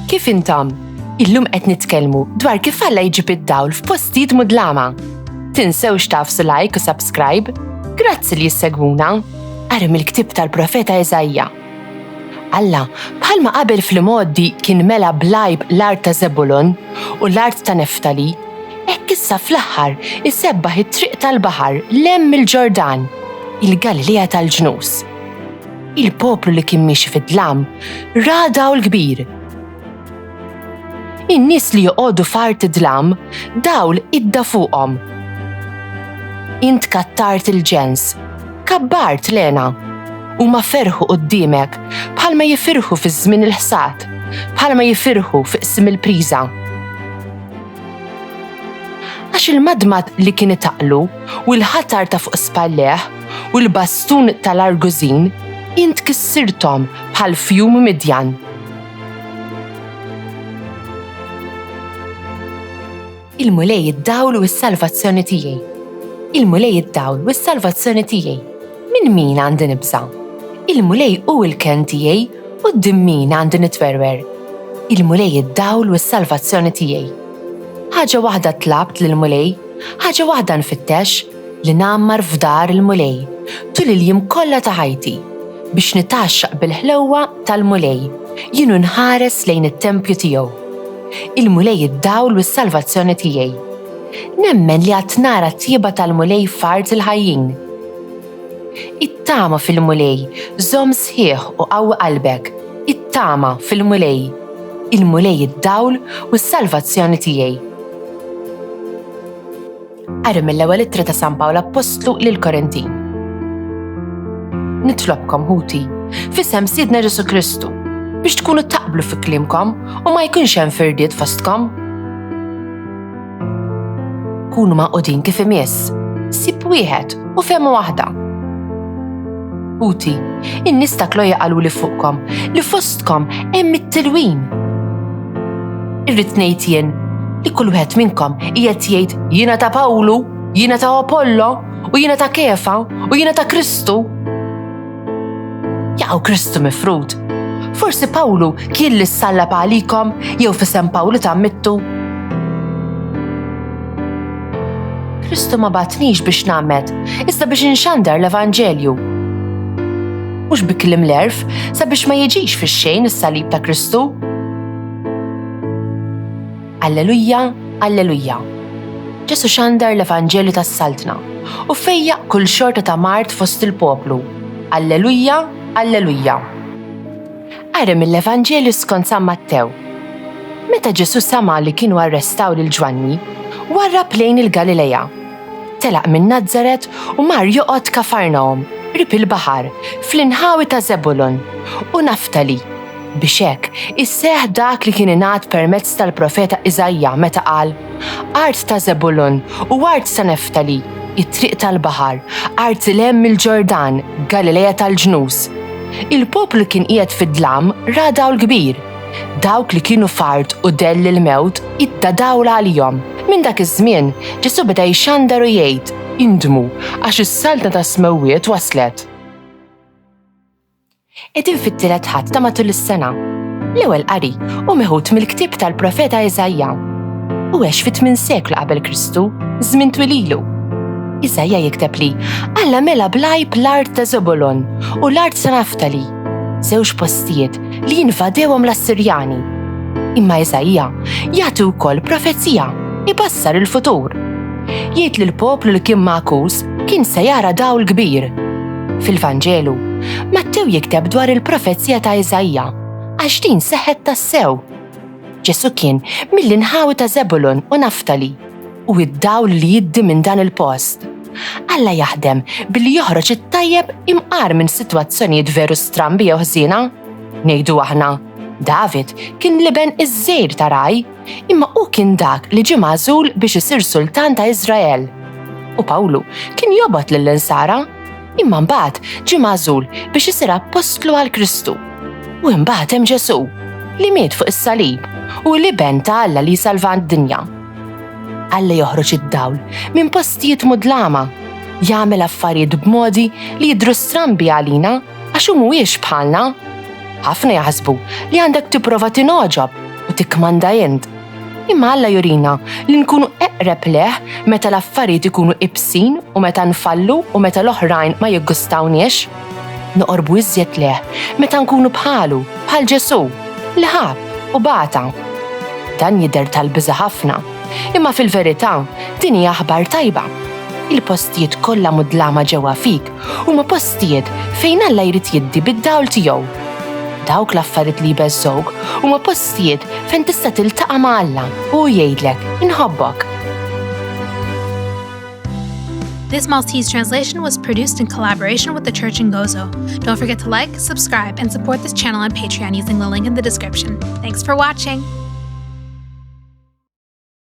Kif intom? Illum qed nitkellmu dwar kif Alla jġib id-dawl f'postijiet mudlama. Tinsewx tafsu like u subscribe. Grazzi li jissegwuna. Ara mill-ktieb tal-Profeta Eżajja. Alla bħalma qabel fl-modi kien mela blajb l-art ta' Zebulun u l-art ta' Neftali, hekk issa fl-aħħar isebbaħ it-triq tal-baħar lemm il-Ġordan, il-Galilea tal-ġnus. Il-poplu li kien mixi fid-dlam ra dawl kbir. In-nies li joqogħdu f'art id-dlam dawl idda fuqhom. Int kattart il-ġens, kabbart lena, u ma ferħu qudiemek bħalma jifirħu fi żmien il-ħsad, bħalma jifirħu fi qsim il-priża. Għax il-madmat li kien itaqlu u l-ħatar ta' fuq spalleħ u l-bastun tal-argużin int kissirtom bħal fjum Midjan. Il-mulej id-dawl u s-salvazzjoni tiegħi. Il-mulej id-dawl u s-salvazzjoni tiegħi. Min min għandi nibża? Il-mulej u l-ken tiegħi u d-dim min għandi nitwerwer. Il-mulej id-dawl u s-salvazzjoni tiegħi. Ħaġa waħda tlabt lill-mulej, ħaġa waħda nfittex li nammar f'dar il-mulej tul il-jiem kollha ta' ħajti biex nitaxxaq bil-ħlewwa tal-mulej jienu nħares lejn it-tempju tiegħu. Il-mulej id-dawl u s-salvazzjoni tiegħi. Nemmen li għad nara t-tjieba tal-mulej f'art il-ħajjin. It-tama fil-mulej, żomm sħiħ u qawwi qalbek. It-tama fil-mulej. Il-mulej id-dawl u s-salvazzjoni tiegħi. Ara mill-ewwel ittra ta' San Pawl Apostlu lil-Korintin. Nitlobkom ħuti f'isem Siedna Ġesu Kristu biex tkunu taqblu fi kliemkom u ma jkunx hemm firdiet fostkom. Kunu maqudin kif imiss, sib wieħed u fehma waħda. Ħuti, in-nies ta' Kloja qalu li fuqkom li fostkom hemm it-tilwin. Irrid ngħid jien li kull wieħed minnkom qiegħed jgħid jiena ta' Pawlu, jiena ta' Apollo u jiena ta' Kefa u jiena ta' Kristu. Jaqgħu Kristu mifrud. Forsi Pawlu kien li ssallab għalikom jew f'isem Pawlu tammittu. Kristu ma batnix biex nagħmel, iżda biex inxandar l-Evanġelju. Mhux bi kliem l-erf sabiex ma jiġix fix-xejn is-salib ta' Kristu. Alleluja, alleluja. Ġesu xandar l-Evanġelju tas-saltna u fejjaq kull xorta ta' mart fost il-poplu. Alleluja, alleluja. Ara mill-Evanġelju skont San Mattew. Meta Ġesu sama li kienu arrestaw lil Ġwanni, warrab lejn il-Galilea. Telaq minn Nażaret u mar joqgħod Kafarnawm, rib il-baħar, fl-inħawi ta' Zebulun u Naftali. Biex hekk isseħħ dak li kien ingħad permezz tal-Profeta Eżajja meta qal: Art ta' Zebulun u art ta' Neftali, it-triq tal-baħar, art lemm il-Ġordan, Galilea tal-ġnus. Il-poplu kien qiegħed fid-dlam ra dawl kbir. Dawk li kienu fard u dell il-mewt idda dawl għalihom. Minn dak iż-żmien Ġesu beda jxandar u jgħid: Indmu għax is-saltna ta' smewwiet waslet. Qegħdin fit-tielet ħadd ta' matul is-sena. L-ewwel qari u meħud mill-ktieb tal-Profeta Eżajja. U għex fit-8 seklu qabel Kristu, żmien twililu. Eżajja jikteb li Alla mela blajb l-art ta' Zebulun u l-art ta' Naftali, żewġ postijiet li jinvadewhom l-Assirjani. Imma Eżajja jagħti wkoll profezija, ibassar il-futur. Jgħid li l-poplu li kien magħkuż kien se jara dawl kbir. Fil-Vanġelu, Mattew jikteb dwar il-profezija ta' Eżajja għax din seħħet tas-sew. Ġesu kien mill-inħawi ta' Zebulun u Naftali u id-dawl li jiddi minn dan il-post. Alla jaħdem billi joħroġ it-tajjeb imqar minn sitwazzjonijiet veru strambi jew ħżiena. Ngħidu aħna, David kien liben iż-żejr ta' raj, imma hu kien dak li ġie magħżul biex isir sultan ta' Iżrael. U Pawlu kien jobgħod lill-insara, imma mbagħad ġie magħżul biex isir apostlu għal Kristu. U imbagħad hemm Ġesu li miet fuq is-salib u liben ta' Alla li salva d-dinja. Alla joħroġ id-dawl minn postijiet mudlama, jagħmel affarijiet b'modi li jidhru strambi għalina għax hu mhuwiex bħalna. Ħafna jaħsbu li għandek tipprova tinoġob u tikkmanda jend. Imma Alla jurina li nkunu eqreb leh meta l-affarijiet ikunu ibsin u meta nfallu u meta l-oħrajn ma jiggustawniex. Noqorbu iżjed leh meta nkunu bħalu, bħal Ġesu, li ħab u bata. Dan jidher tal-biża' ħafna, imma fil-verità din hija aħbar tajba. Il-postijiet kollha mudlama ġewwa fik huma postijiet fejn Alla jrid jiddi bid-dawl tiegħu. Dawk l-affarijiet li jbeżżowk huma postijiet fejn tista' tiltaqa' ma' Alla u jgħidlek inħobbok. This Maltese translation was produced in collaboration with the Church in Gozo. Don't forget to like, subscribe, and support this channel on Patreon using the link in the description. Thanks for watching!